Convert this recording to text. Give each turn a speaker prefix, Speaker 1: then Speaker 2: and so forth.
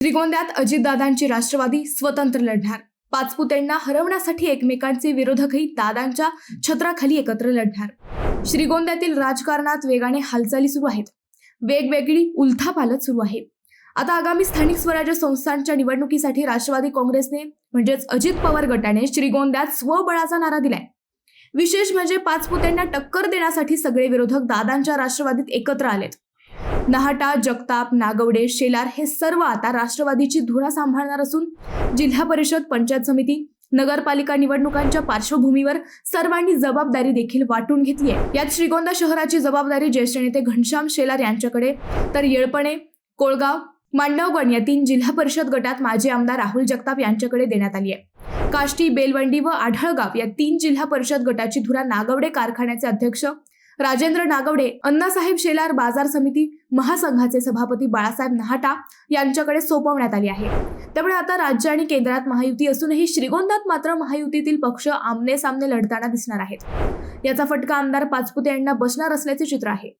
Speaker 1: श्रीगोंद्यात अजितदादांची राष्ट्रवादी स्वतंत्र लढणार. पाचपुतेंना हरवण्यासाठी एकमेकांचे विरोधकही दादांच्या छत्राखाली एकत्र लढणार. श्रीगोंद्यातील राजकारणात वेगाने हालचाली सुरू आहेत. वेगवेगळी उलथापालथ सुरू आहे. आता आगामी स्थानिक स्वराज्य संस्थांच्या निवडणुकीसाठी राष्ट्रवादी काँग्रेसने म्हणजेच अजित पवार गटाने श्रीगोंद्यात स्वबळाचा नारा दिलाय. विशेष म्हणजे पाचपुतेंना टक्कर देण्यासाठी सगळे विरोधक दादांच्या राष्ट्रवादीत एकत्र आलेत. नहाटा, जगताप, नागवडे, शेलार हे सर्व आता राष्ट्रवादीची धुरा सांभाळणार असून जिल्हा परिषद, पंचायत समिती, नगरपालिका निवडणुकांच्या पार्श्वभूमीवर सर्वांनी जबाबदारी देखील वाटून घेतली आहे. यात श्रीगोंदा शहराची जबाबदारी ज्येष्ठ नेते घनश्याम शेलार यांच्याकडे, तर येळपणे, कोळगाव, मांडवगण या 3 जिल्हा परिषद गटात माजी आमदार राहुल जगताप यांच्याकडे देण्यात आली आहे. काष्टी, बेलवंडी व आढळगाव या 3 जिल्हा परिषद गटाची धुरा नागवडे कारखान्याचे अध्यक्ष राजेंद्र नागवडे, अण्णासाहेब शेलार बाजार समिती महासंघाचे सभापती बाळासाहेब नहाटा यांच्याकडे सोपवण्यात आली आहे. त्यामुळे आता राज्य आणि केंद्रात महायुती असूनही श्रीगोंद्यात मात्र महायुतीतील पक्ष आमने सामने लढताना दिसणार आहेत. याचा फटका आमदार पाचपुते यांना बसणार असल्याचे चित्र आहे.